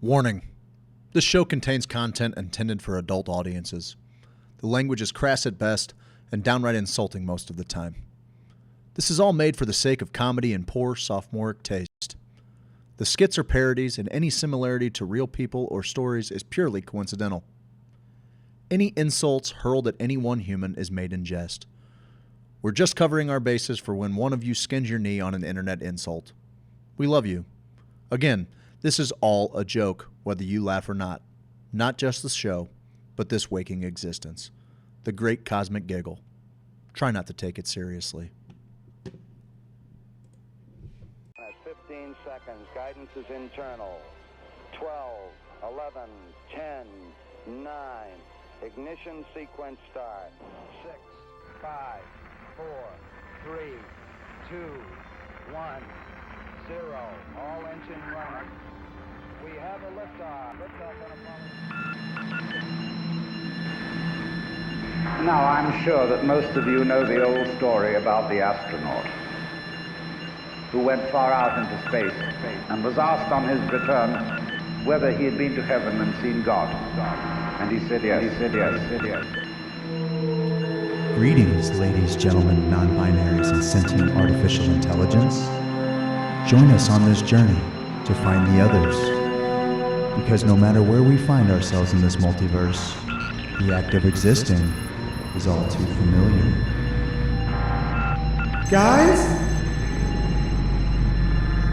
Warning. This show contains content intended for adult audiences. The language is crass at best and downright insulting most of the time. This is all made for the sake of comedy and poor sophomoric taste. The skits are parodies, and any similarity to real people or stories is purely coincidental. Any insults hurled at any one human is made in jest. We're just covering our bases for when one of you skins your knee on an internet insult. We love you. Again, this is all a joke, whether you laugh or not. Not just the show, but this waking existence. The great cosmic giggle. Try not to take it seriously. 15 seconds. Guidance is internal. 12, 11, 10, 9. Ignition sequence start. 6, 5, 4, 3, 2, 1, 0. All engine running. We have a liftoff. Liftoff on Apollo. Now, I'm sure that most of you know the old story about the astronaut who went far out into space and was asked on his return whether he had been to heaven and seen God. And he said yes. Greetings, ladies, gentlemen, non-binaries, and sentient artificial intelligence. Join us on this journey to find the others. Because no matter where we find ourselves in this multiverse, the act of existing is all too familiar. Guys?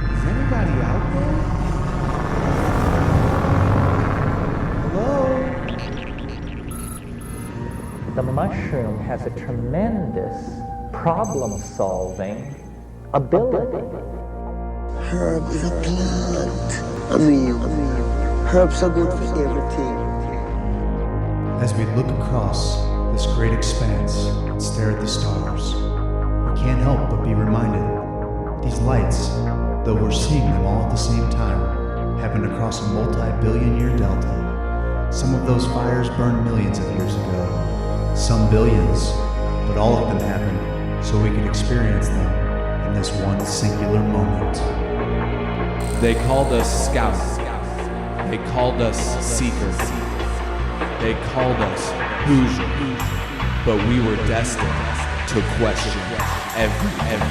Is anybody out there? Hello? The mushroom has a tremendous problem-solving ability. Herb is a plant. Herbs are good for everything. As we look across this great expanse and stare at the stars, we can't help but be reminded these lights, though we're seeing them all at the same time, happen across a multi-billion-year delta. Some of those fires burned millions of years ago, some billions, but all of them happened so we could experience them in this one singular moment. They called us scouts. They called us seekers. They called us Hoosier. But we were destined to question everything.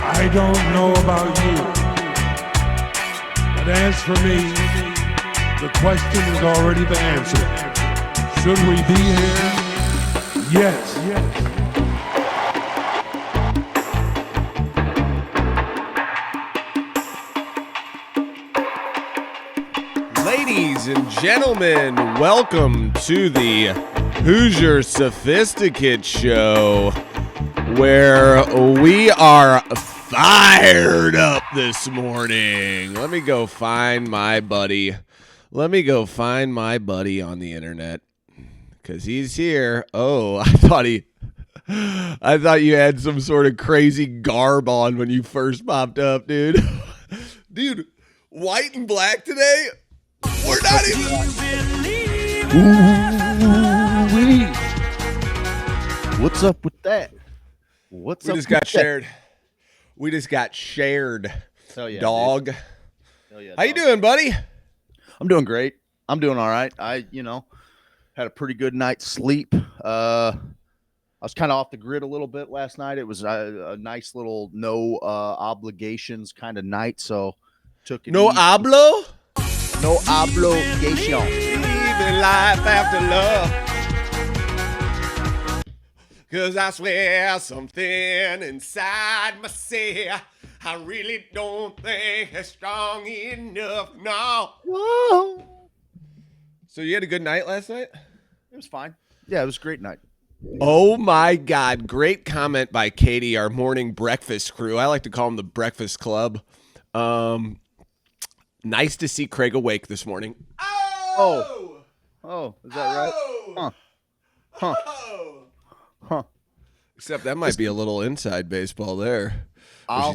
I don't know about you, but as for me, the question has already been answered. Should we be here? Yes. Ladies and gentlemen, welcome to the Hoosier Sophisticate Show, where we are fired up this morning. Let me go find my buddy. on the internet, because he's here. Oh, I thought you had some sort of crazy garb on when you first popped up, dude. Dude, white and black today? We're not even... Ooh-wee. What's up with that? We just got shared. Hell yeah, dog. Hell yeah, How you doing, buddy? I'm doing great. I'm doing all right. I had a pretty good night's sleep. I was kind of off the grid a little bit last night. It was a nice little no obligations kind of night, so took it No easy. hablo? No obligation. Living life after love. 'Cause I swear something inside myself, I really don't think it's strong enough. No. Whoa. So you had a good night last night? It was fine. Yeah, it was a great night. Oh my God. Great comment by Katie, our morning breakfast crew. I like to call them the Breakfast Club. Nice to see Craig awake this morning. Oh, is that right? Huh. Except that might be a little inside baseball there. I'll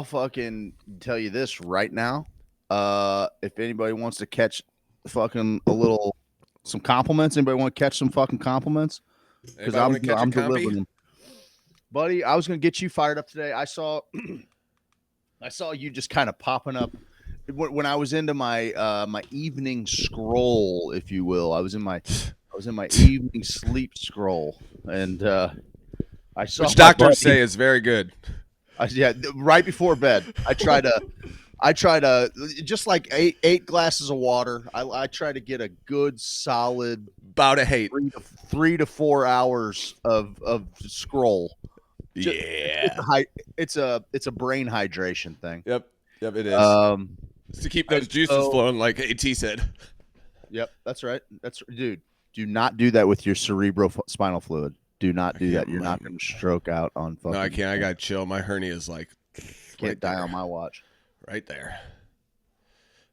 fucking tell you this right now. If anybody wants to catch fucking some compliments, anybody want to catch some fucking compliments? Because I'm delivering them. Buddy, I was gonna get you fired up today. I saw you just kind of popping up when I was into my my evening scroll, if you will. I was in my evening sleep scroll, and I saw which doctors say is very good. Right before bed. I try to just like eight glasses of water. I try to get a good solid about a hate 3 to 4 hours of scroll. It's a brain hydration thing. Yep, it is. It's to keep those juices flowing, like AT said. Yep, that's right. Dude. Do not do that with your cerebrospinal fluid. Do not do that. You're not going to stroke out on fucking. No, I can't. I got to chill. My hernia is like. Can't die on my watch. Right there.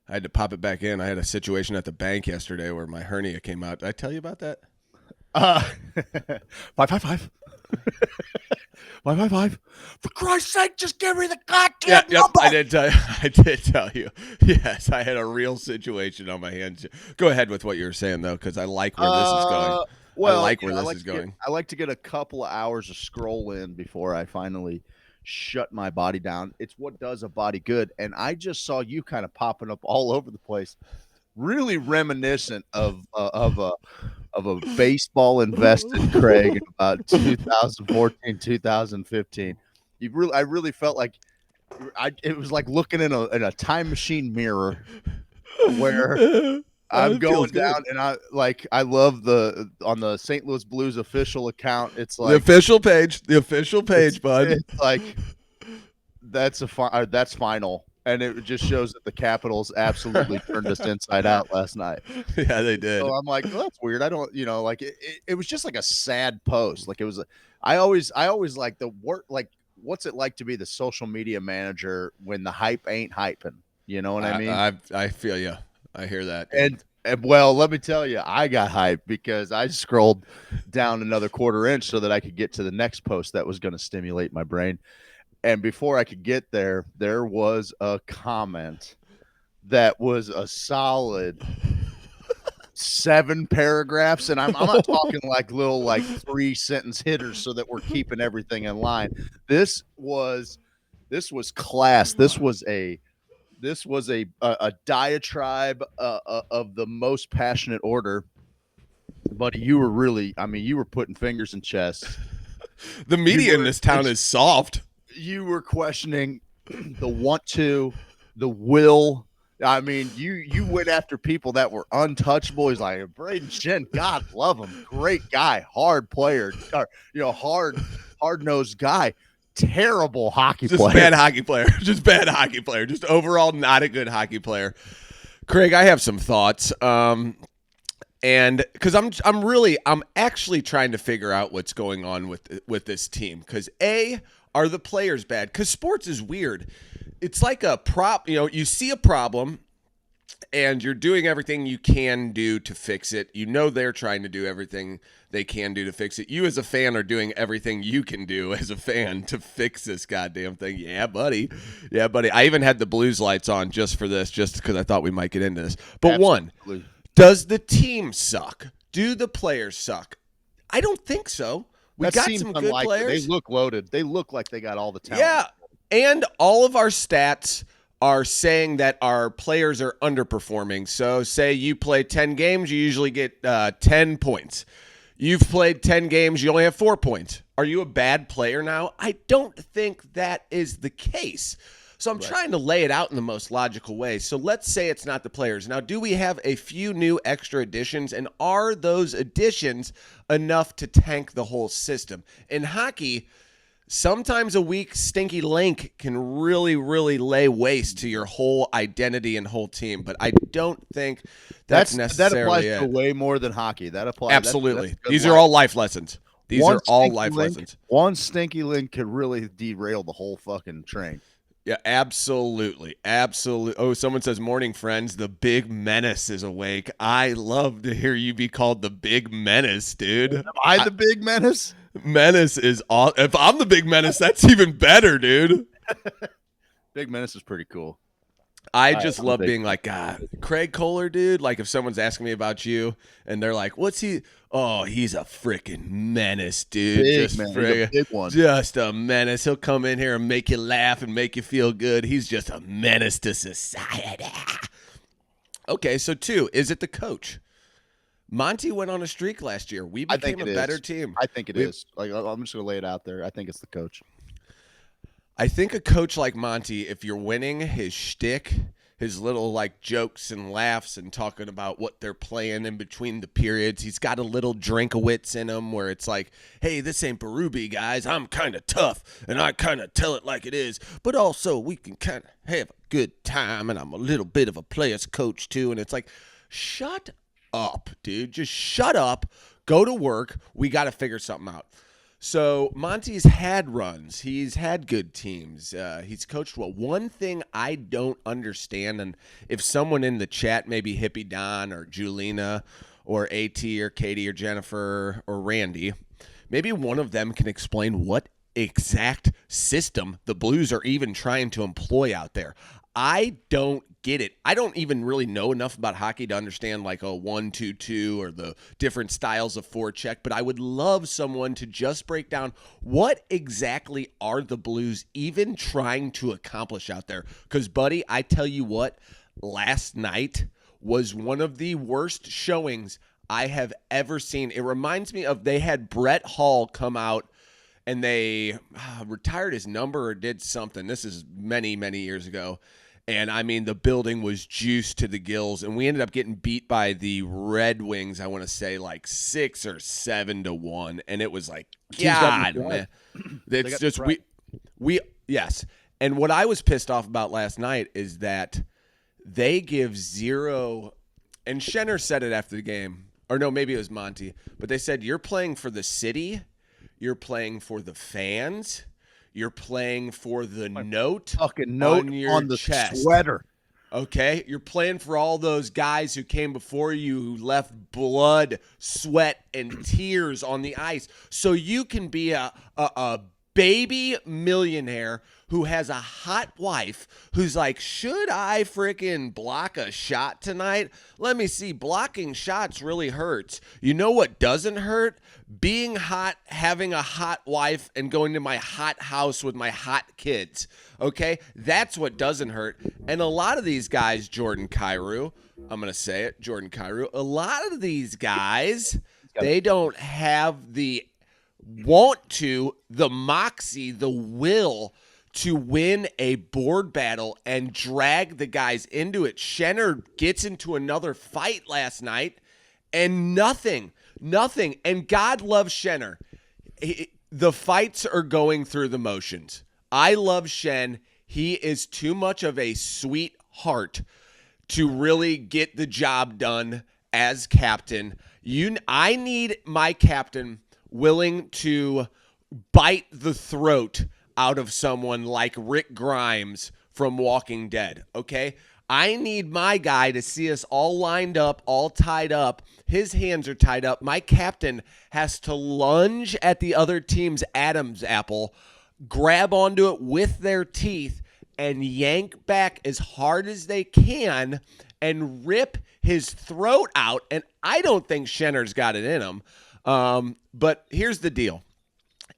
I had to pop it back in. I had a situation at the bank yesterday where my hernia came out. Did I tell you about that? 555. 555. For Christ's sake, just give me the goddamn number. I did tell you. Yes, I had a real situation on my hands. Go ahead with what you were saying, though, because I like where this is going. Well, I like where this is going. I like to get a couple of hours of scroll in before I finally shut my body down. It's what does a body good. And I just saw you kind of popping up all over the place, really reminiscent of a baseball invested Craig in about 2014, 2015. I really felt like it was like looking in a time machine mirror where I'm going down, and I love on the St. Louis Blues official account. It's like the official page, bud. It's like that's final. And it just shows that the Capitals absolutely turned us inside out last night. Yeah, they did. So I'm like, well, that's weird. I don't, like it was just like a sad post. Like it was, I always like the work, like what's it like to be the social media manager when the hype ain't hyping? You know what I mean? I feel you. I hear that. And well, let me tell you, I got hyped because I scrolled down another quarter inch so that I could get to the next post that was going to stimulate my brain. And before I could get there, there was a comment that was a solid 7 paragraphs. And I'm not talking like little 3-sentence hitters so that we're keeping everything in line. This was class. This was a diatribe of the most passionate order. Buddy, you were putting fingers in chests. The media in this town is soft. You were questioning the want to, the will. I mean, you went after people that were untouchable. He's like, Braden Shen, God love him. Great guy, hard player, hard-nosed guy. Terrible hockey player. Just bad hockey player. Just bad hockey player. Just overall not a good hockey player. Craig, I have some thoughts. And because I'm actually trying to figure out what's going on with this team. Because are the players bad? Because sports is weird. It's like a prop. You see a problem, and you're doing everything you can do to fix it. They're trying to do everything they can do to fix it. You as a fan are doing everything you can do as a fan to fix this goddamn thing. Yeah, buddy. I even had the Blues lights on just for this, just because I thought we might get into this. But Absolutely. Does the team suck? Do the players suck? I don't think so. We got some good players. They look loaded. They look like they got all the talent. Yeah, and all of our stats are saying that our players are underperforming. So say you play 10 games, you usually get 10 points. You've played 10 games, you only have 4 points. Are you a bad player now? I don't think that is the case. So I'm trying to lay it out in the most logical way. So let's say it's not the players. Now, do we have a few new extra additions, and are those additions enough to tank the whole system? In hockey, sometimes a weak, stinky link can really, really lay waste to your whole identity and whole team. But I don't think that's necessarily that applies to way more than hockey. That applies absolutely. These are all life lessons. These are all life lessons. One stinky link could really derail the whole fucking train. Yeah, absolutely. Absolutely. Oh, someone says, morning, friends. The big menace is awake. I love to hear you be called the big menace, dude. Am I the big menace? Menace is all. If I'm the big menace, that's even better, dude. Big menace is pretty cool. I just love being like, God, Craig Kohler, dude. Like, if someone's asking me about you and they're like, what's he? Oh, he's a freaking menace, dude. Big man. He's a big one. Just a menace. He'll come in here and make you laugh and make you feel good. He's just a menace to society. Okay, so 2, is it the coach? Monty went on a streak last year. We became a better team. I think it is. Like, I'm just going to lay it out there. I think it's the coach. I think a coach like Monty, if you're winning, his shtick, his little like jokes and laughs and talking about what they're playing in between the periods, he's got a little Drinkowitz in him where it's like, hey, this ain't Berube, guys. I'm kind of tough and I kind of tell it like it is, but also we can kind of have a good time and I'm a little bit of a player's coach too. And it's like, shut up, dude. Just shut up. Go to work. We got to figure something out. So Monty's had runs. He's had good teams. He's coached well. One thing I don't understand, and if someone in the chat, maybe Hippie Don or Julina or AT or Katie or Jennifer or Randy, maybe one of them can explain what exact system the Blues are even trying to employ out there. I don't get it. I don't even really know enough about hockey to understand like a 1-2-2 or the different styles of forecheck, but I would love someone to just break down what exactly are the Blues even trying to accomplish out there. Because, buddy, I tell you what, last night was one of the worst showings I have ever seen. It reminds me of they had Brett Hall come out and they retired his number or did something. This is many, many years ago. And, I mean, the building was juiced to the gills. And we ended up getting beat by the Red Wings, I want to say, like 6 or 7-1. And it was like, God, man. It's just, yes. And what I was pissed off about last night is that they give zero. And Schenner said it after the game. Or no, maybe it was Monty. But they said, you're playing for the city. You're playing for the fans. You're playing for the fucking note on the chest. Sweater. Okay? You're playing for all those guys who came before you who left blood, sweat, and tears on the ice. So you can be a baby millionaire who has a hot wife who's like, should I freaking block a shot tonight? Let me see. Blocking shots really hurts. You know what doesn't hurt? Being hot, having a hot wife, and going to my hot house with my hot kids. Okay? That's what doesn't hurt. And a lot of these guys, Jordan Kyrou, I'm going to say it, Jordan Kyrou, a lot of these guys, they don't have the want to, the moxie, the will to win a board battle and drag the guys into it. Schenner gets into another fight last night and nothing. And God loves Schenner. The fights are going through the motions. I love Shen. He is too much of a sweetheart to really get the job done as captain. I need my captain willing to bite the throat out of someone like Rick Grimes from Walking Dead, okay? I need my guy to see us all lined up, all tied up. His hands are tied up. My captain has to lunge at the other team's Adam's apple, grab onto it with their teeth, and yank back as hard as they can and rip his throat out. And I don't think Schenner's got it in him. But here's the deal.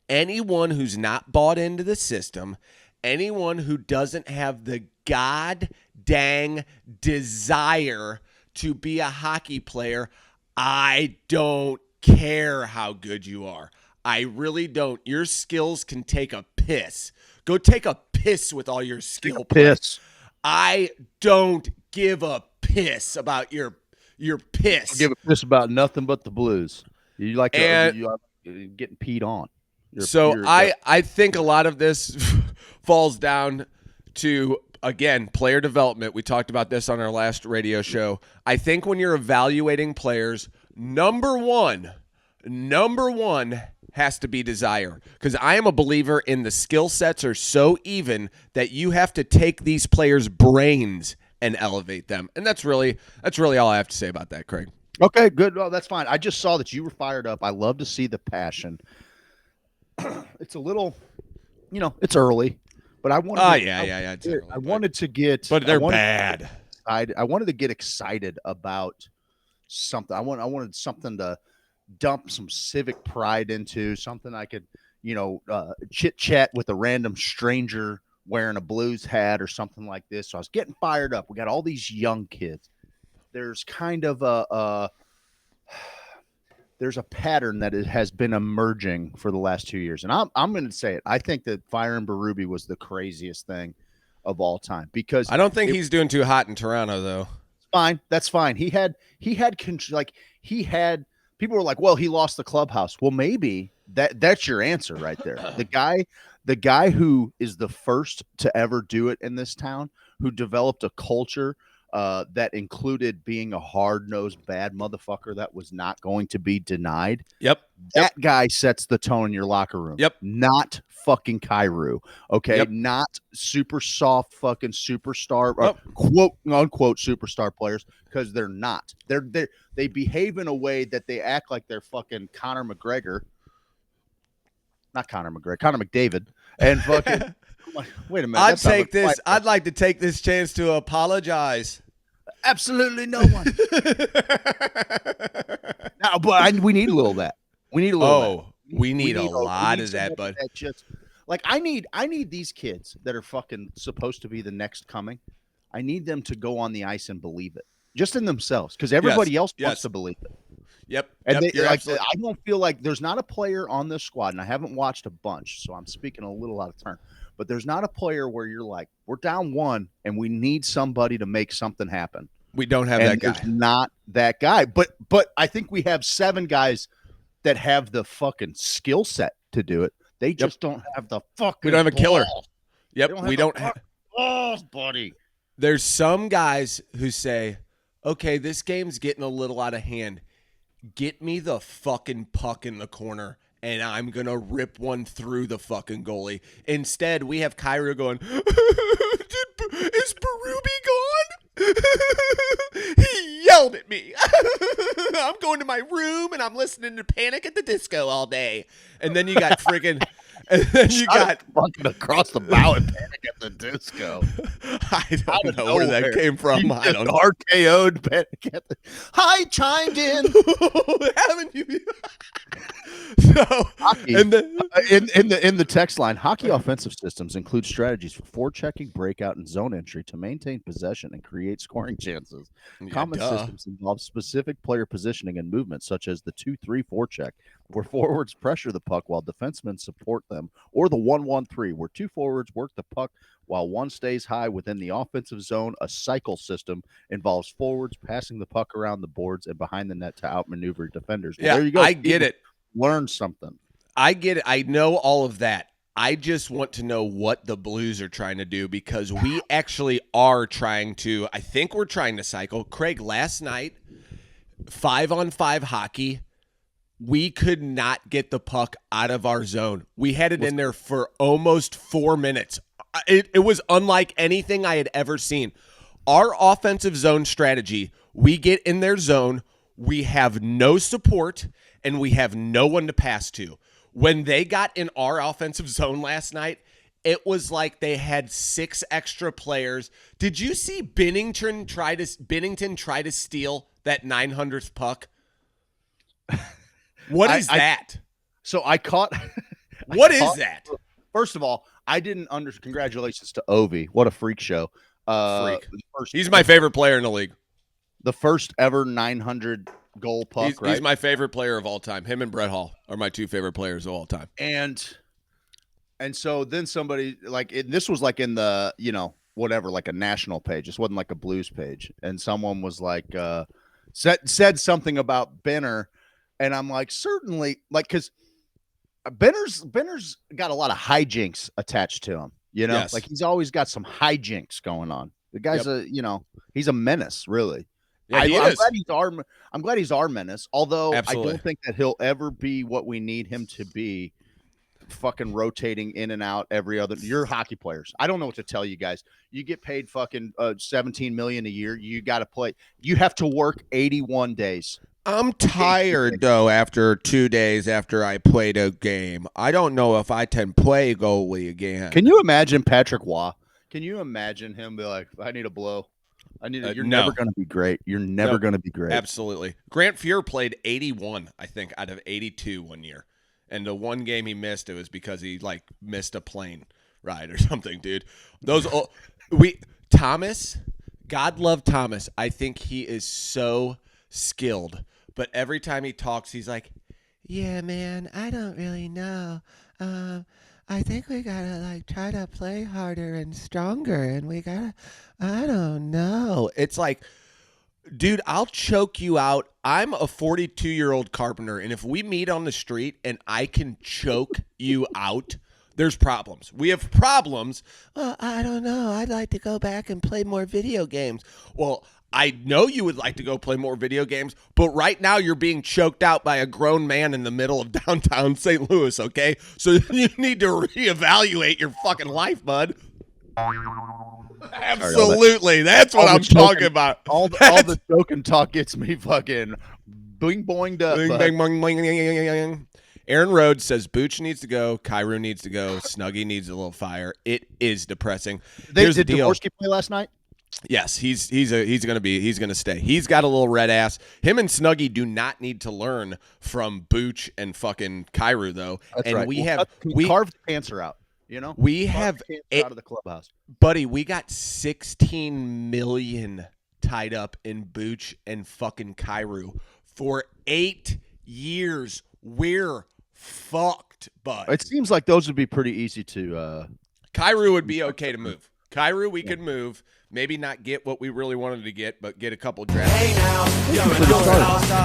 Anyone who's not bought into the system, anyone who doesn't have the god dang desire to be a hockey player, I don't care how good you are. I really don't. Your skills can take a piss. Go take a piss with all your skill piss. I don't give a piss about your piss. I give a piss about nothing but the Blues. You like getting peed on. I think a lot of this falls down to, again, player development. We talked about this on our last radio show. I think when you're evaluating players, number one has to be desire, because I am a believer in the skill sets are so even that you have to take these players' brains and elevate them. And that's really all I have to say about that, Craig. Okay, good. Well, that's fine. I just saw that you were fired up. I love to see the passion. It's a little, it's early, but I wanted. I wanted to get, but they're bad. I wanted to get excited about something. I wanted something to dump some civic pride into, something I could, chit chat with a random stranger wearing a Blues hat or something like this. So I was getting fired up. We got all these young kids. There's kind of there's a pattern that has been emerging for the last 2 years. And I'm going to say it. I think that firing Berube was the craziest thing of all time, because I don't think he's doing too hot in Toronto, though. Fine. That's fine. He had people were like, well, he lost the clubhouse. Well, maybe that's your answer right there. The guy who is the first to ever do it in this town, who developed a culture that included being a hard-nosed bad motherfucker that was not going to be denied. Yep. That guy sets the tone in your locker room. Yep. Not fucking Kairu. Okay. Yep. Not super soft fucking superstar, quote unquote superstar players, because they're not. They behave in a way that they act like they're fucking Conor McGregor. Not Conor McGregor, Conor McDavid. And fucking wait a minute. I'd like to take this chance to apologize. Absolutely no one. No, but we need a little of that. We need a little of that. We need a lot of that, bud. Just like I need these kids that are fucking supposed to be the next coming. I need them to go on the ice and believe it, just in themselves, because everybody else wants to believe it. Yep. And I don't feel like there's not a player on this squad, and I haven't watched a bunch, so I'm speaking a little out of turn. But there's not a player where you're like, we're down one and we need somebody to make something happen. We don't have that guy. There's not that guy. But I think we have 7 guys that have the fucking skill set to do it. They just don't have the fucking We don't have a killer. Yep. We don't have balls, buddy. There's some guys who say, okay, this game's getting a little out of hand. Get me the fucking puck in the corner, and I'm going to rip one through the fucking goalie. Instead, we have Kairu going, is Berube gone? He yelled at me. I'm going to my room, and I'm listening to Panic at the Disco all day. And then you got friggin'... And then you got fucking across the bow and Panic at the Disco. I don't know where that came from. I don't know. RKO'd Panic at the... I chimed in. Haven't you? So, hockey, in the text line, hockey offensive systems include strategies for forechecking, breakout, and zone entry to maintain possession and create scoring chances. Common systems involve specific player positioning and movement, such as the 2-3 forecheck, where forwards pressure the puck while defensemen support them, or the 1-1-3, where 2 forwards work the puck while 1 stays high within the offensive zone. A cycle system involves forwards passing the puck around the boards and behind the net to outmaneuver defenders. Well, there you go. I get it. Learn something. I get it. I know all of that. I just want to know what the Blues are trying to do, because we actually are trying to, I think we're trying to cycle. Craig, last night, 5-on-5 hockey, we could not get the puck out of our zone. We had it in there for almost 4 minutes. It was unlike anything I had ever seen. Our offensive zone strategy, we get in their zone, we have no support, and we have no one to pass to. When they got in our offensive zone last night, it was like they had 6 extra players. Did you see Binnington try to steal that 900th puck? What is that? So I caught. What is that? First of all, I didn't congratulations to Ovi. What a freak show. Freak. He's my favorite player in the league. The first ever 900 goal puck, right? He's my favorite player of all time. Him and Brett Hall are my 2 favorite players of all time. And so then somebody this was like in the, whatever, like a national page. This wasn't like a Blues page. And someone was like, said something about Benner. And I'm like, certainly, like, because Benner's got a lot of hijinks attached to him. You know, Yes. like he's always got some hijinks going on. The guy's he's a menace, really. Yeah, I'm he is. glad he's our menace. Although Absolutely. I don't think that he'll ever be what we need him to be. Fucking rotating in and out every other. You're hockey players. I don't know what to tell you guys. You get paid fucking $17 million a year. You got to play. You have to work 81 days. I'm tired though after 2 days after I played a game. I don't know if I can play goalie again. Can you imagine Patrick Waugh? Can you imagine him be like, I need a blow. You're no. never going to be great. You're never going to be great. Absolutely. Grant Fuhr played 81, I think, out of 82 one year. And the one game he missed, it was because he like missed a plane ride or something, dude. Thomas, God love Thomas. I think he is so skilled. But every time he talks, he's like, yeah, man, I don't really know. I think we gotta like try to play harder and stronger, and I don't know. It's like, dude, I'll choke you out. I'm a 42-year-old carpenter, and if we meet on the street and I can choke you out, there's problems. We have problems. I don't know. I'd like to go back and play more video games. Well, I know you would like to go play more video games, but right now you're being choked out by a grown man in the middle of downtown St. Louis, okay? So you need to reevaluate your fucking life, bud. Absolutely. That's what I'm talking about. All the joke and talk gets me fucking bing boinged up. Bing, bang, boing, boing, boing, boing. Aaron Rhodes says Booch needs to go, Cairo needs to go, Snuggie needs a little fire. It is depressing. Here's the deal. Did Dvorsky play last night? Yes, he's gonna stay. He's got a little red ass. Him and Snuggie do not need to learn from Booch and fucking Cairo though. That's and right. we carve the cancer out. You know, we have out of the clubhouse, buddy. We got 16 million tied up in Booch and fucking Cairo for 8 years. We're fucked, bud. It seems like those would be pretty easy to. Cairo would be okay to move. Cairo, we could move. Maybe not get what we really wanted to get, but get a couple drafts. Hey now,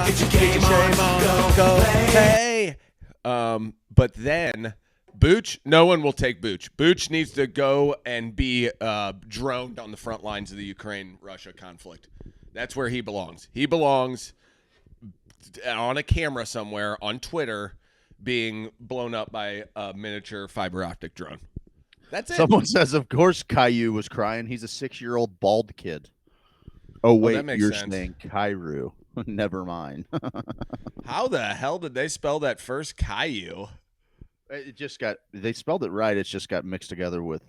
get your game on, go hey. But then Booch, no one will take Booch. Booch needs to go and be droned on the front lines of the Ukraine-Russia conflict. That's where he belongs. He belongs on a camera somewhere on Twitter being blown up by a miniature fiber optic drone. That's it. Someone says, of course, Caillou was crying. He's a 6-year-old bald kid. Oh, wait, you're saying Cairo. Never mind. How the hell did they spell that first Caillou? They spelled it right. It's just got mixed together with.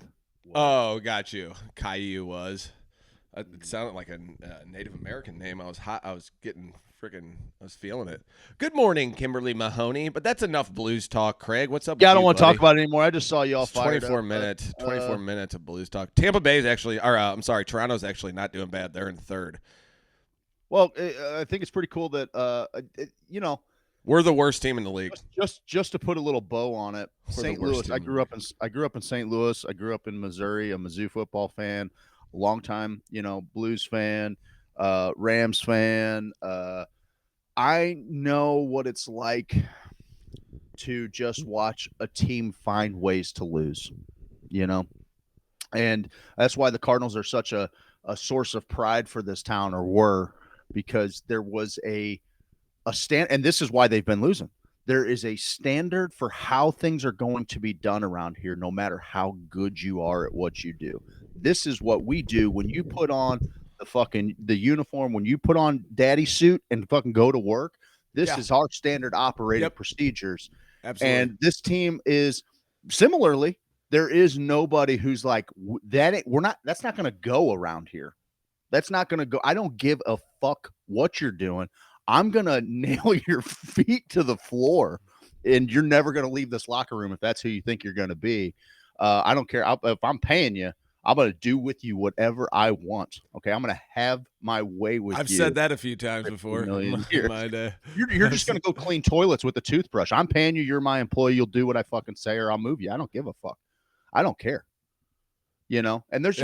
Oh, got you. Caillou was. It sounded like a Native American name. I was feeling it. Good morning, Kimberly Mahoney. But that's enough blues talk, Craig. What's up? Yeah, I don't want to talk about it anymore. I just saw you all fired 24 up. minutes. 24 minutes of blues talk. Tampa Bay's actually, I'm sorry, Toronto's actually not doing bad. They're in third. Well, I think it's pretty cool that we're the worst team in the league. Just to put a little bow on it, St. Louis. I grew up in St. Louis. I grew up in Missouri. A Mizzou football fan. Long time, Blues fan, Rams fan. I know what it's like to just watch a team find ways to lose, and that's why the Cardinals are such a source of pride for this town, or were, because there was a stand, and this is why they've been losing. There is a standard for how things are going to be done around here, no matter how good you are at what you do. This is what we do when you put on the uniform, when you put on daddy suit and fucking go to work. This is our standard operating procedures. Absolutely. And this team is similarly, there is nobody who's like that. That's not going to go around here. That's not going to go. I don't give a fuck what you're doing. I'm going to nail your feet to the floor, and you're never going to leave this locker room if that's who you think you're going to be. I don't care. If I'm paying you, I'm going to do with you whatever I want. Okay, I'm going to have my way with you. I've said that a few times before. You're just going to go clean toilets with a toothbrush. I'm paying you. You're my employee. You'll do what I fucking say, or I'll move you. I don't give a fuck. I don't care. And there's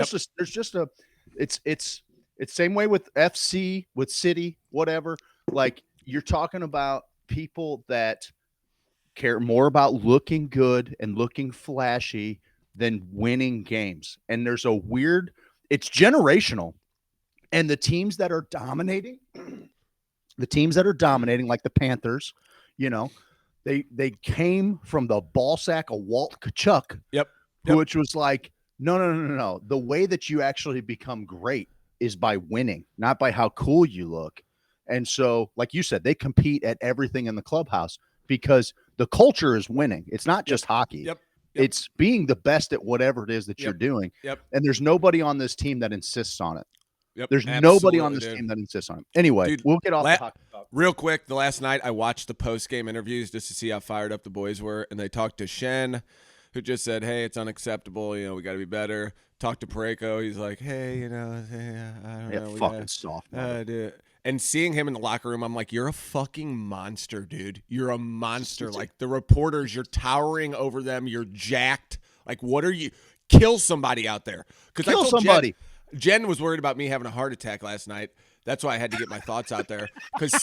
it's same way with FC, with City, whatever. Like, you're talking about people that care more about looking good and looking flashy than winning games. And there's a weird, it's generational. And the teams that are dominating, like the Panthers, you know, they came from the ball sack of Walt Kachuk, which was like, no. The way that you actually become great is by winning, not by how cool you look. And so, like you said, they compete at everything in the clubhouse because the culture is winning. It's not just hockey. It's being the best at whatever it is that you're doing. And there's nobody on this team that insists on it. There's nobody on this team that insists on it. Anyway, dude, we'll get off the hockey talk. Real quick, the last night I watched the post-game interviews just to see how fired up the boys were, and they talked to Shen, who just said, hey, it's unacceptable. You know, we got to be better. Talked to Pareko. He's like, hey, you know, I don't know. Fucking soft. Dude. And seeing him in the locker room, I'm like, you're a fucking monster, dude. You're a monster. Like, the reporters, you're towering over them. You're jacked. Like, what are you? Kill somebody out there. Kill somebody. Jen was worried about me having a heart attack last night. That's why I had to get my thoughts out there. Because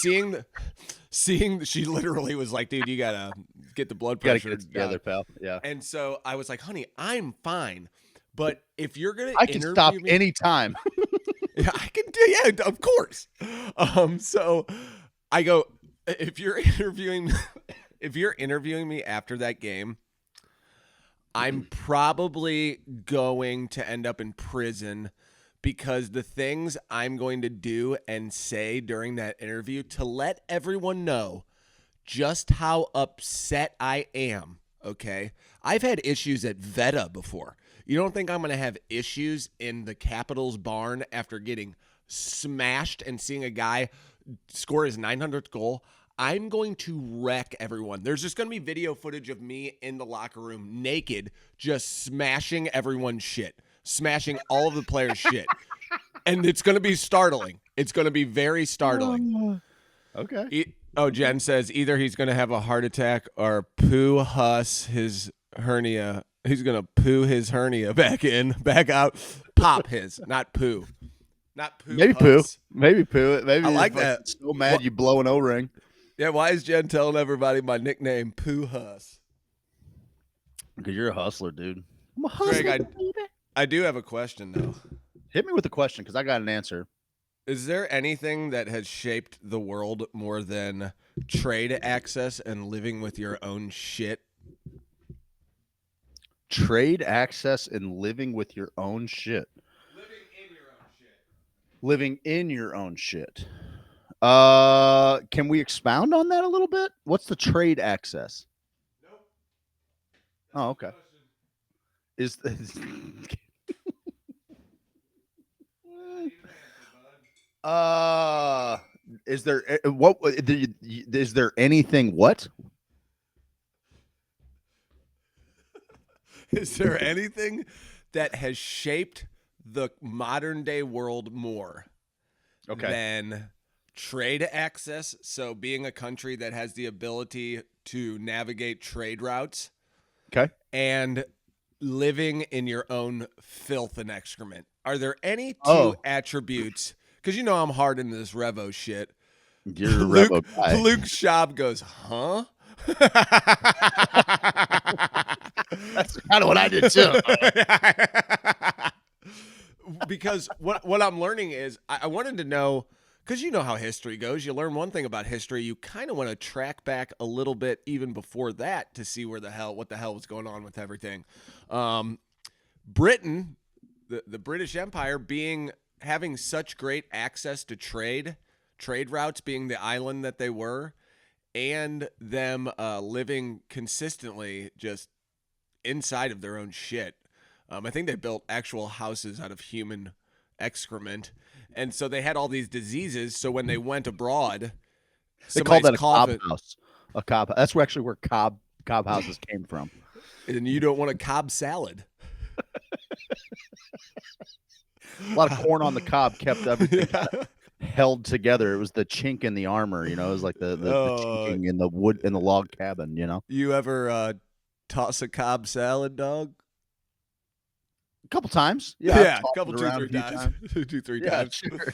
she literally was like, dude, you got to get the blood pressure get it together, pal. Yeah. And so I was like, honey, I'm fine. But if you're going to I can stop anytime. Yeah, I can do. Yeah, of course. So I go, if you're interviewing me after that game, I'm probably going to end up in prison because the things I'm going to do and say during that interview to let everyone know just how upset I am. Okay. I've had issues at Veta before. You don't think I'm going to have issues in the Capitals barn after getting smashed and seeing a guy score his 900th goal? I'm going to wreck everyone. There's just going to be video footage of me in the locker room naked, just smashing everyone's shit, smashing all of the players' shit. And it's going to be startling. It's going to be very startling. Okay. Jen says either he's going to have a heart attack or poo his hernia. He's going to poo his hernia back out, pop his, not poo. Not poo. Maybe hus. poo. Maybe poo. Maybe I like that. So mad you blow an O-ring. Yeah, why is Jen telling everybody my nickname, Pooh Huss? Because you're a hustler, dude. I'm a hustler, Greg, I do have a question, though. Hit me with a question, because I got an answer. Is there anything that has shaped the world more than trade access and living with your own shit? Trade access and living with your own shit. Living in your own shit. Can we expound on that a little bit? What's the trade access? Nope. Oh, okay. Is there anything what? Is there anything that has shaped the modern day world more than trade access? So being a country that has the ability to navigate trade routes. Okay. And living in your own filth and excrement. Are there any two attributes? Because you know I'm hard into this Revo shit. You're a Revo guy. Luke Schaub goes, huh? That's kind of what I did too. Because what I'm learning is I wanted to know, because you know how history goes. You learn one thing about history. You kind of want to track back a little bit even before that to see what the hell was going on with everything. Britain, the British Empire having such great access to trade routes, being the island that they were, and them living consistently just inside of their own shit. I think they built actual houses out of human excrement. And so they had all these diseases. So when they went abroad, they called that a cob house. A cob. That's actually where cob houses came from. And you don't want a cob salad. A lot of corn on the cob kept everything held together. It was the chink in the armor, you know. It was like the chinking in the wood in the log cabin, you know. You ever toss a cob salad, dog? A couple times. Yeah, a couple, 2-3 times. 2-3 times. Sure.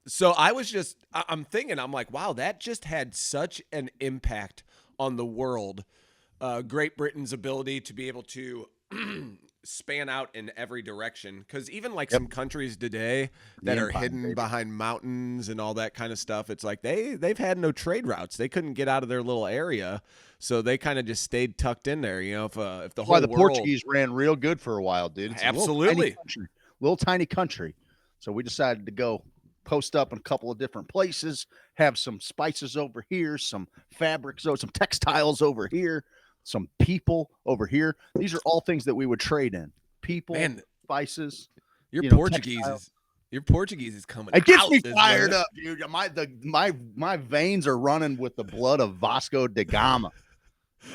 So I'm thinking, I'm like, wow, that just had such an impact on the world. Great Britain's ability to be able to span out in every direction, because even like some countries today that are hidden behind mountains and all that kind of stuff, it's like they've had no trade routes. They couldn't get out of their little area, so they kind of just stayed tucked in there. You know, if the whole the world... Portuguese ran real good for a while, dude. It's Absolutely, little tiny country. So we decided to go post up in a couple of different places, have some spices over here, some fabrics, some textiles over here, some people over here. These are all things that we would trade in. People, spices. Your Portuguese is coming. It gets me fired up, dude. My veins are running with the blood of Vasco da Gama.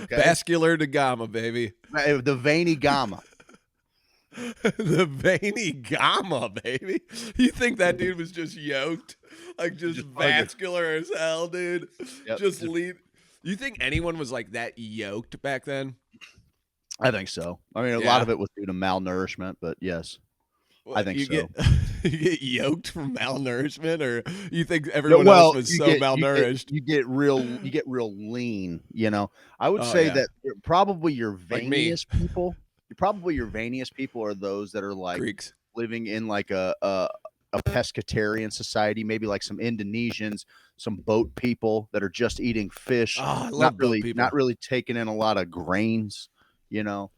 Okay? Vascular da Gama, baby. The veiny Gama. The veiny Gama, baby. You think that dude was just yoked? Like just vascular as hell, dude. Yep. Just lead. You think anyone was like that yoked back then? I think so. I mean, a lot of it was due to malnourishment, but yes, I think so. You get yoked from malnourishment, or you think everyone else was malnourished? You get real lean. You know, I would say that probably your veiniest people. Probably your veiniest people are those that are like Greeks living in like a pescatarian society, maybe like some Indonesians, some boat people that are just eating fish, not really taking in a lot of grains, you know.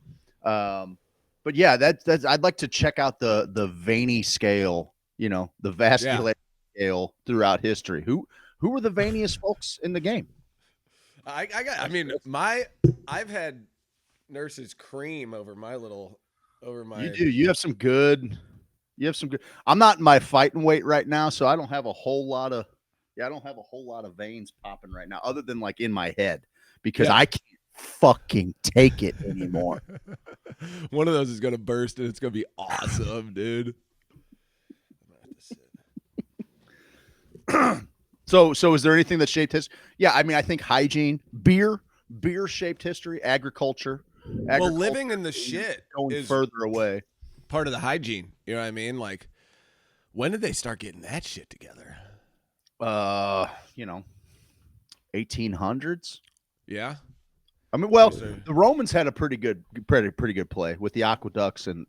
But yeah, that's I'd like to check out the veiny scale, you know, the vascular scale throughout history. Who were the veiniest folks in the game? I've had nurse's cream over my you have some good I'm not in my fighting weight right now, so I don't have a whole lot of veins popping right now, other than like in my head, because I can't fucking take it anymore. One of those is gonna burst and it's gonna be awesome, dude. So is there anything that shaped history? Yeah, I mean, I think hygiene, beer shaped history, agriculture. Well, living in the shit is further away. Part of the hygiene, you know what I mean? Like, when did they start getting that shit together? 1800s. Yeah. I mean, well, the Romans had a pretty good play with the aqueducts and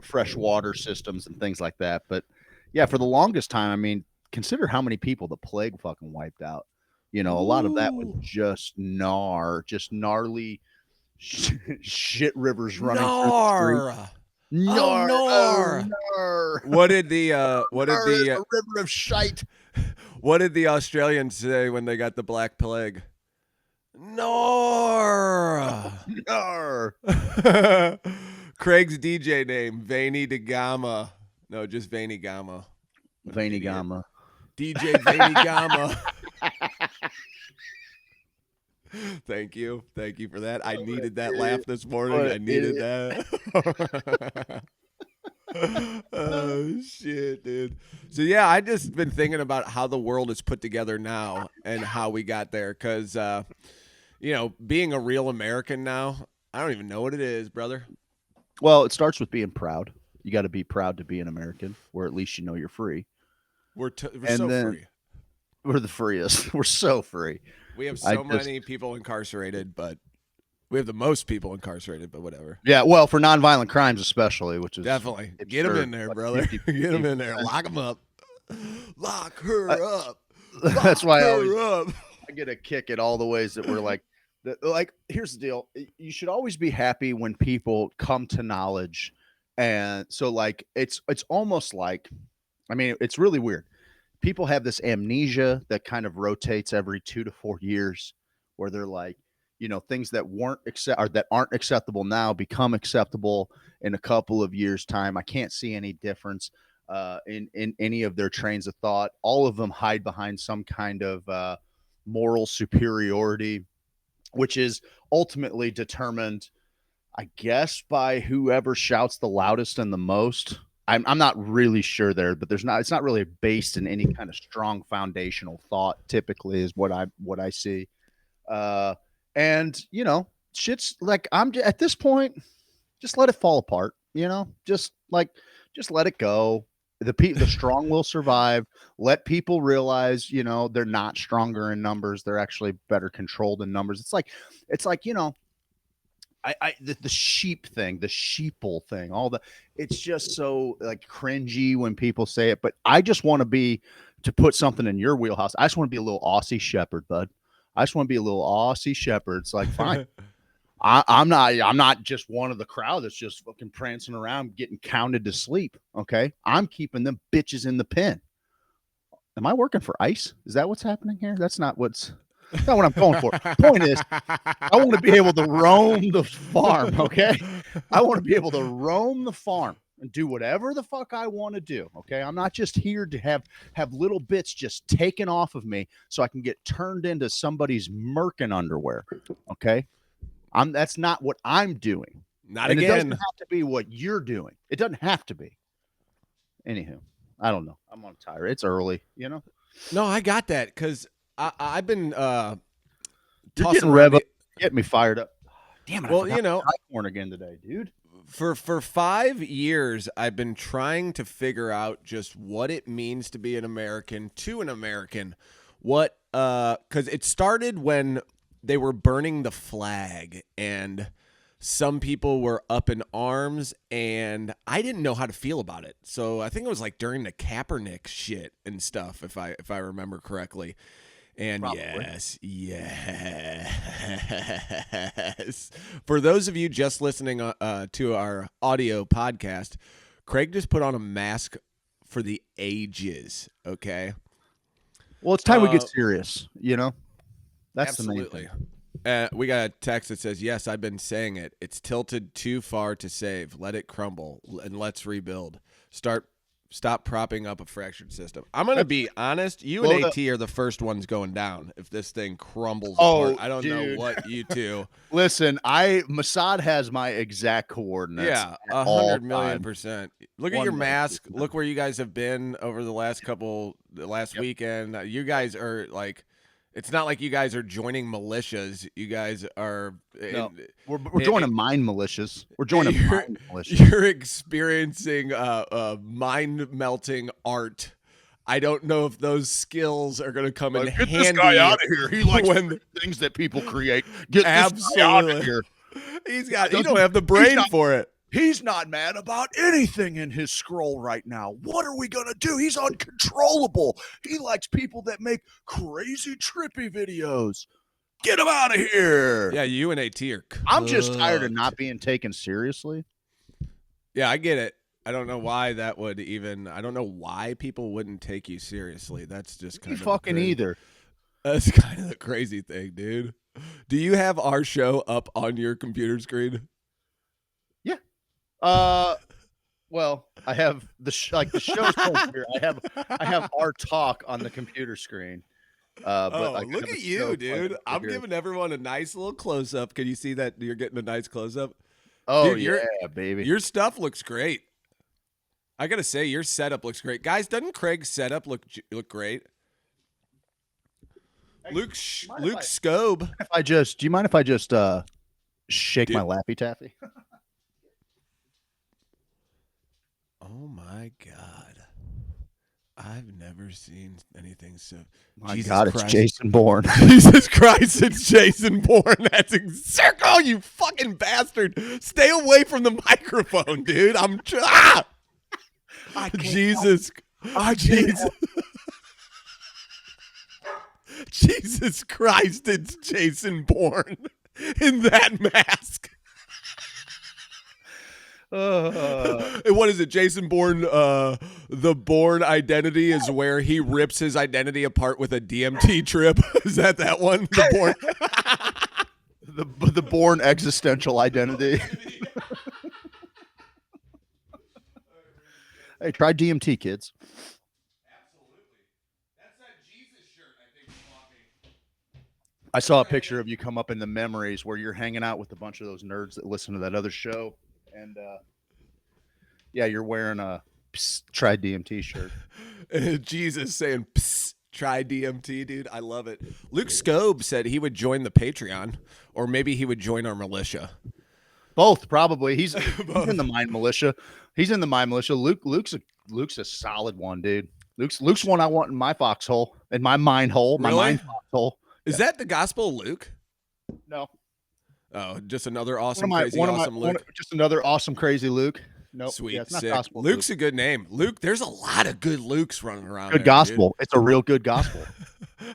fresh water systems and things like that. But yeah, for the longest time, I mean, consider how many people the plague fucking wiped out. You know, a lot of that was just gnarly shit rivers running through the street. What did the river of shite? What did the Australians say when they got the Black Plague? Nar. Craig's DJ name, Veiny da Gama. No, just Veiny Gama. Veiny Gama. DJ Veiny Gama. Thank you for that. I needed that laugh this morning. I needed that. Oh shit, dude. So yeah, I just been thinking about how the world is put together now and how we got there, because being a real American now, I don't even know what it is, brother. Well, it starts with being proud. You got to be proud to be an American, or at least you know you're free. We're so free. We're the freest. We're so free. We have many people incarcerated, but we have the most people incarcerated, but whatever. Yeah, well, for nonviolent crimes especially, which is definitely get them in there, brother. Get them in there. Lock them up. Lock her up. That's why I get a kick at all the ways that we're like. Here's the deal: you should always be happy when people come to knowledge, and so like it's almost like, I mean, it's really weird. People have this amnesia that kind of rotates every 2 to 4 years, where they're like, you know, things that aren't acceptable now become acceptable in a couple of years' time. I can't see any difference in any of their trains of thought. All of them hide behind some kind of moral superiority, which is ultimately determined, I guess, by whoever shouts the loudest and the most. I'm not really sure there, but it's not really based in any kind of strong foundational thought, typically, is what I see. And you know, shit's like, at this point, just let it fall apart, you know, just let it go. the strong will survive. Let people realize, they're not stronger in numbers. They're actually better controlled in numbers. It's like, the sheep thing, the sheeple thing, it's just so like cringy when people say it. But I just want to put something in your wheelhouse. I just want to be a little Aussie shepherd, bud. I just want to be a little Aussie shepherd. It's like, fine. I'm not just one of the crowd that's just fucking prancing around getting counted to sleep. Okay. I'm keeping them bitches in the pen. Am I working for ICE? Is that what's happening here? That's not what I'm going for. Point is, I want to be able to roam the farm. Okay. I want to be able to roam the farm and do whatever the fuck I want to do. Okay. I'm not just here to have little bits just taken off of me so I can get turned into somebody's merkin underwear. Okay. That's not what I'm doing. Not and again. It doesn't have to be what you're doing. It doesn't have to be. Anywho, I don't know. I'm on a tire. It's early, No, I got that because I've been You're getting rev up, get me fired up. Damn it! Well, corn again today, dude. For 5 years, I've been trying to figure out just what it means to be an American to an American. What? Because it started when they were burning the flag and some people were up in arms and I didn't know how to feel about it. So I think it was like during the Kaepernick shit and stuff, if I remember correctly. And probably. yes. For those of you just listening to our audio podcast, Craig just put on a mask for the ages, okay? Well, it's time we get serious, That's absolutely. The main thing. We got a text that says, yes, I've been saying it. It's tilted too far to save. Let it crumble, and let's rebuild. Stop propping up a fractured system. I'm going to be honest. You and AT are the first ones going down if this thing crumbles apart. I don't know what you two. Listen, Mossad has my exact coordinates. Yeah, 100,000,000%. Look at your mask. Look where you guys have been over the last weekend. You guys are like, it's not like you guys are joining militias. You guys are. We're joining mind militias. We're joining mind militias. You're experiencing mind melting art. I don't know if those skills are going to come in handy. Get this guy out of here. He likes things that people create. Get this guy out of here. He don't have the brain for it. He's not mad about anything in his scroll right now. What are we going to do? He's uncontrollable. He likes people that make crazy, trippy videos. Get him out of here. Yeah, you and AT are cooked. I'm just tired of not being taken seriously. Yeah, I get it. I don't know why I don't know why people wouldn't take you seriously. That's just kind of fucking either. That's kind of the crazy thing, dude. Do you have our show up on your computer screen? Yeah. Well, I have the show's here. I have our talk on the computer screen. But look at you, dude! I'm giving everyone a nice little close up. Can you see that you're getting a nice close up? Oh, dude, yeah, baby. Your stuff looks great. I gotta say, your setup looks great, guys. Doesn't Craig's setup look great? Luke Scobe. Do you mind if I just shake my Laffy Taffy? Oh my God. I've never seen anything so. My God, it's Jason Bourne. Jesus Christ, it's Jason Bourne. That's exactly. Oh, you fucking bastard! Stay away from the microphone, dude. Jesus. Jesus. Jesus Christ, it's Jason Bourne in that mask. What is it? Jason Bourne, the Bourne identity is where he rips his identity apart with a DMT trip. Is that one? The Bourne, the Bourne existential identity. Hey, try DMT, kids. Absolutely. That's that Jesus shirt I think you're walking. I saw a picture of you come up in the memories where you're hanging out with a bunch of those nerds that listen to that other show. And yeah, you're wearing a try DMT shirt. Jesus saying try DMT, dude. I love it. Luke Scobe said he would join the Patreon, or maybe he would join our militia. Both probably. He's in the mind militia. He's in the mind militia. Luke's a solid one, dude. Luke's one I want in my foxhole, in my mind hole, my Really? mind foxhole. Is that the Gospel of Luke? No. Oh, just another awesome, awesome Luke. Just another awesome, crazy Luke. No, nope. Sweet, yeah, it's not sick. gospel. Luke's a good name. Luke, there's a lot of good Lukes running around. Good there, gospel. Dude. It's a real good gospel.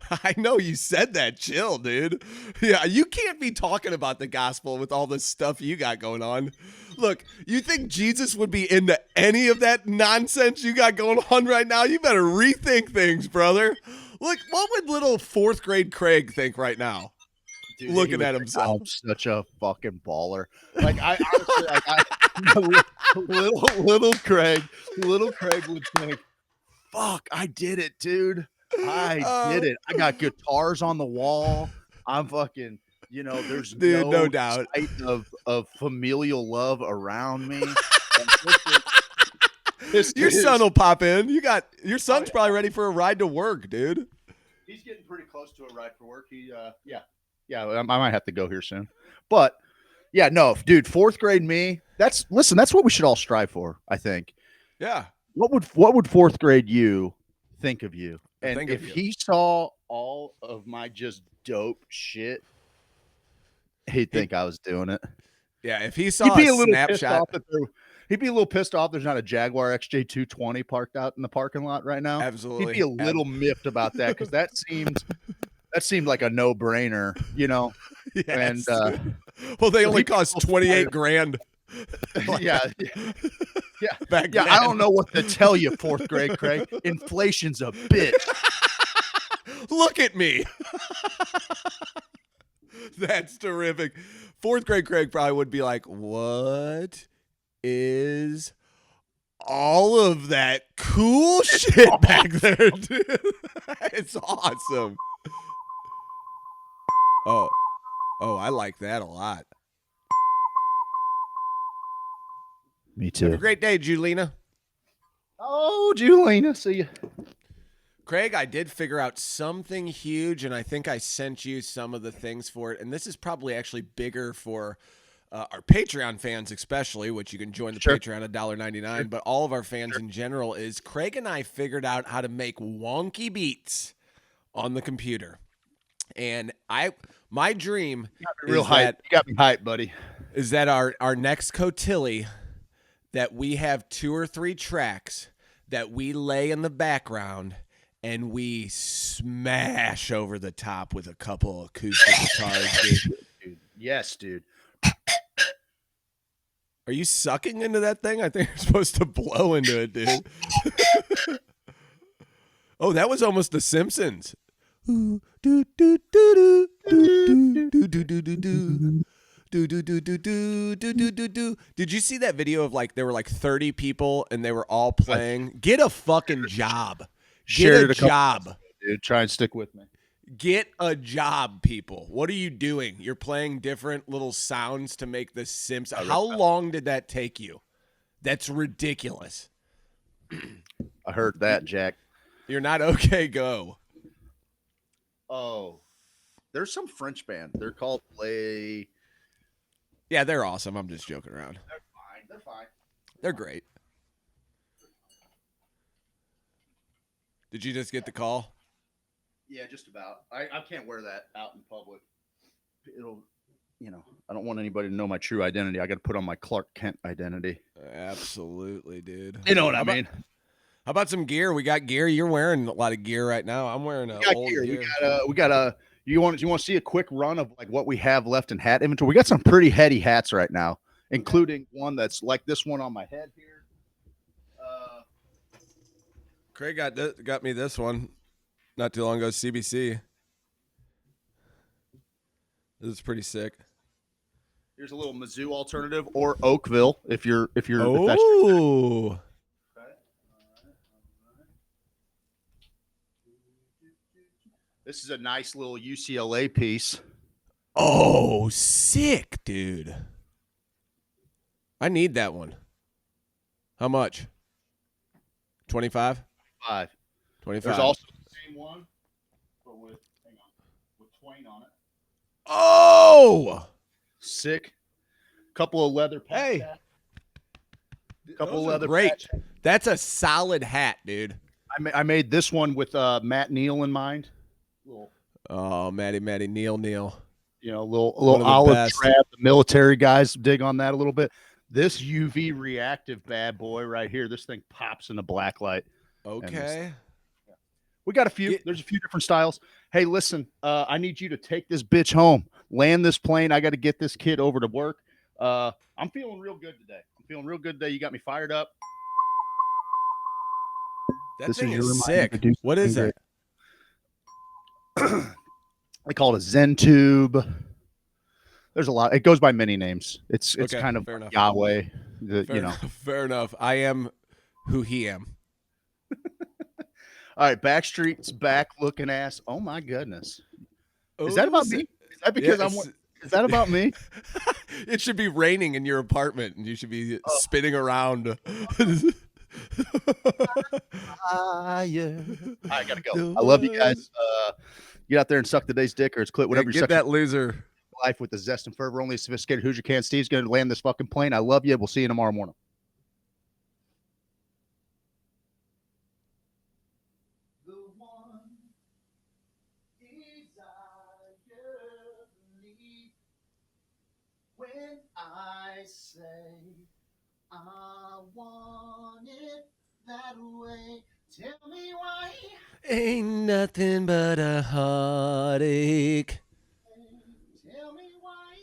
I know you said that. Chill, dude. Yeah, you can't be talking about the gospel with all this stuff you got going on. Look, you think Jesus would be into any of that nonsense you got going on right now? You better rethink things, brother. Look, what would little 4th grade Craig think right now? Dude, looking at himself. I'm such a fucking baller. Like I honestly, little Craig would think, "Fuck, I did it, dude. I did it. I got guitars on the wall. I'm fucking, there's no doubt of familial love around me." Your son will pop in. Your son's probably ready for a ride to work, dude. He's getting pretty close to a ride for work. Yeah, I might have to go here soon. But yeah, no, dude, 4th grade me. That's what we should all strive for, I think. Yeah. What would 4th grade you think of you? And if he saw all of my just dope shit, he'd think I was doing it. Yeah, if he saw a snapshot, he'd be a little pissed off there's not a Jaguar XJ220 parked out in the parking lot right now. Absolutely. He'd be a little miffed about that because that seemed like a no-brainer, Yes. And well, they only cost $28,000. Yeah. Back then. I don't know what to tell you, 4th grade Craig. Inflation's a bitch. Look at me. That's terrific. 4th grade Craig probably would be like, "What is all of that cool shit back there, dude?" It's awesome. Oh, I like that a lot. Me too. Have a great day, Julina. Oh, Julina, see you. Craig, I did figure out something huge, and I think I sent you some of the things for it. And this is probably actually bigger for our Patreon fans especially, which you can join the Patreon at $1.99, but all of our fans in general, is Craig and I figured out how to make wonky beats on the computer. And my dream You got me hyped, buddy. Is that our next cotilli, that we have 2 or 3 tracks that we lay in the background and we smash over the top with a couple acoustic guitars, dude. Yes, dude. Are you sucking into that thing? I think you're supposed to blow into it, dude. Oh, that was almost The Simpsons. Did you see that video of there were 30 people and they were all playing? Get a fucking job. Get a job. Dude, try and stick with me. Get a job, people. What are you doing? You're playing different little sounds to make the Simpsons. How long did that take you? That's ridiculous. I heard that, Jack. You're not okay, go. Oh, there's some French band. They're called Play. Yeah, they're awesome. I'm just joking around. They're fine. They're great. Did you just get the call? Yeah, just about. I can't wear that out in public. It'll, I don't want anybody to know my true identity. I got to put on my Clark Kent identity. Absolutely, dude. You know what I mean? How about some gear? We got gear. You're wearing a lot of gear right now. I'm wearing old gear. We got a. You want to see a quick run of what we have left in hat inventory? We got some pretty heady hats right now, including one that's like this one on my head here. Craig got me this one not too long ago. CBC. This is pretty sick. Here's a little Mizzou alternative, or Oakville if you're. Oh. This is a nice little UCLA piece. Oh, sick, dude. I need that one. How much? 25? 25. There's also the same one, but with Twain on it. Oh! Sick. couple of leather patch Hey. hats. Couple Those of are leather great. patch. That's a solid hat, dude. I made this one with Matt Neal in mind. Oh, Matty, Neil. You know, little One of the olive best. trap. The military guys dig on that a little bit. This UV reactive bad boy right here. This thing pops in the black light. Okay. We got a few. There's a few different styles. Hey, listen, I need you to take this bitch home, land this plane. I got to get this kid over to work. I'm feeling real good today. You got me fired up. That This thing is your is reminder sick. to do What is something it? They call it a Zen tube. There's a lot. It goes by many names. It's Okay, kind of fair enough. Yahweh. Fair enough. I am who he am. All right, Backstreet's back looking ass. Oh my goodness. Is Oh, that about me? Is that because is that about me? It should be raining in your apartment and you should be spinning around. I gotta go. I love you guys. Get out there and suck today's dick or it's clit, whatever Get you're that loser. life with the zest and fervor. Only a sophisticated Hoosier can. Steve's going to land this fucking plane. I love you. We'll see you tomorrow morning. The one desire me when I say I want it that way. Tell me why. Ain't nothing but a heartache. Tell me why.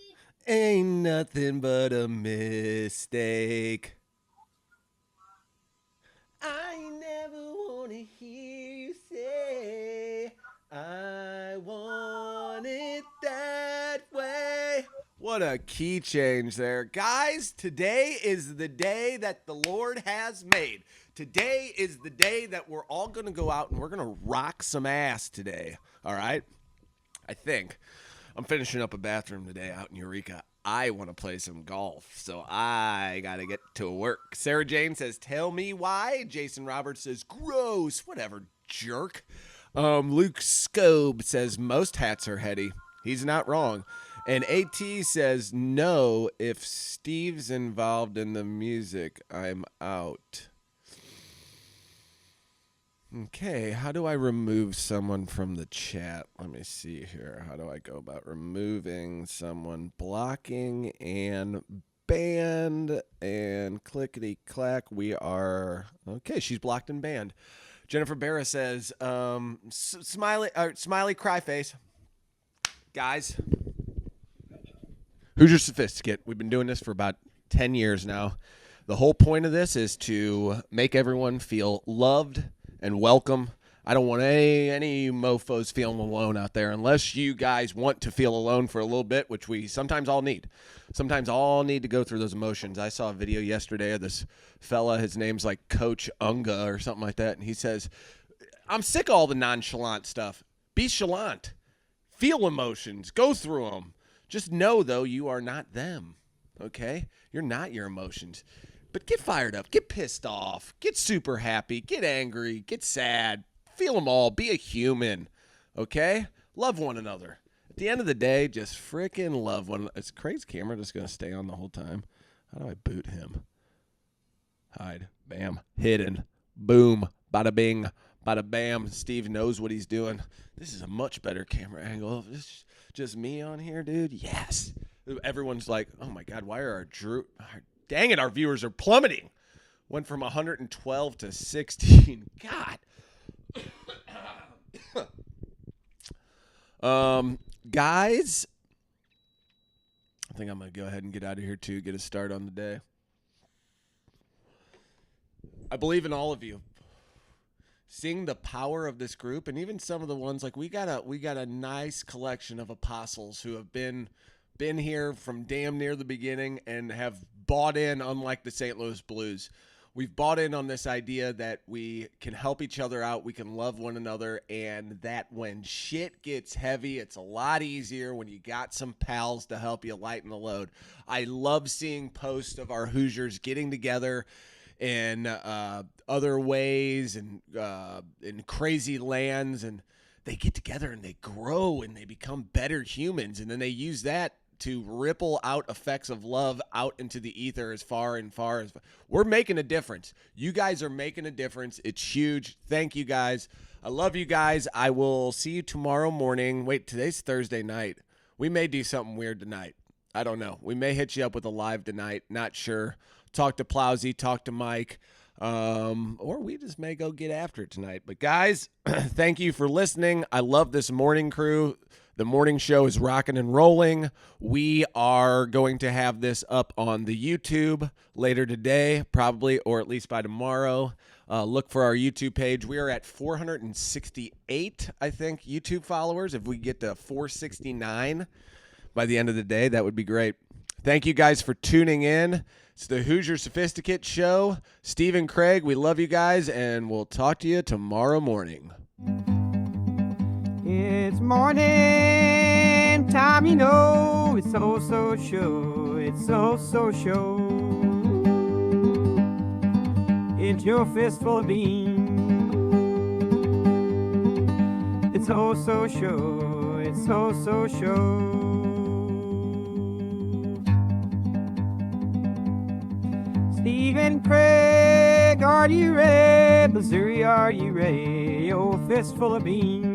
Ain't nothing but a mistake. I never want to hear you say I want it that way. What a key change there. Guys, today is the day that the Lord has made. Today is the day that we're all going to go out and we're going to rock some ass today. All right? I think. I'm finishing up a bathroom today out in Eureka. I want to play some golf, so I got to get to work. Sarah Jane says, tell me why. Jason Roberts says, gross. Whatever, jerk. Luke Scobe says, most hats are heady. He's not wrong. And AT says, no, if Steve's involved in the music, I'm out. Okay, how do I remove someone from the chat? Let me see here. How do I go about removing someone? Blocking and banned and clickety-clack. We are... Okay, she's blocked and banned. Jennifer Barra says, smiley cry face. Guys, Hoosier Sophisticate. We've been doing this for about 10 years now. The whole point of this is to make everyone feel loved and welcome. I don't want any mofos feeling alone out there unless you guys want to feel alone for a little bit, which we sometimes all need. Sometimes all need to go through those emotions. I saw a video yesterday of this fella. His name's like Coach Unga or something like that. And he says, I'm sick of all the nonchalant stuff. Be chalant. Feel emotions. Go through them. Just know, though, you are not them. Okay? You're not your emotions. But get fired up, get pissed off, get super happy, get angry, get sad, feel them all, be a human, okay? Love one another. At the end of the day, just freaking love one another. Is Craig's camera just going to stay on the whole time? How do I boot him? Hide, bam, hidden, boom, bada bing, bada bam. Steve knows what he's doing. This is a much better camera angle. This is just me on here, dude. Yes. Everyone's like, oh my God, why are dang it, our viewers are plummeting. Went from 112 to 16. God. Guys, I think I'm going to go ahead and get out of here too, get a start on the day. I believe in all of you. Seeing the power of this group, and even some of the ones, like we got a nice collection of apostles who have been here from damn near the beginning and have bought in, unlike the St. Louis Blues. We've bought in on this idea that we can help each other out, we can love one another, and that when shit gets heavy, it's a lot easier when you got some pals to help you lighten the load. I love seeing posts of our Hoosiers getting together in other ways and in crazy lands, and they get together and they grow and they become better humans, and then they use that to ripple out effects of love out into the ether as far and far as we're making a difference. You guys are making a difference. It's huge. Thank you guys. I love you guys. I will see you tomorrow morning. Wait, today's Thursday night. We may do something weird tonight. I don't know. We may hit you up with a live tonight. Not sure. Talk to Plowsy, talk to Mike, or we just may go get after it tonight. But guys, thank you for listening. I love this morning crew. The morning show is rocking and rolling. We are going to have this up on the YouTube later today, probably, or at least by tomorrow. Look for our YouTube page. We are at 468, I think, YouTube followers. If we get to 469 by the end of the day, that would be great. Thank you guys for tuning in. It's the Hoosier Sophisticate Show. Steve and Craig, we love you guys, and we'll talk to you tomorrow morning. It's morning time, you know. It's Hoso Show. It's Hoso Show. It's your fistful of beans. It's Hoso Show. It's Hoso Show. Steve and Craig, are you ready? Missouri, are you ready? Your fistful of beans.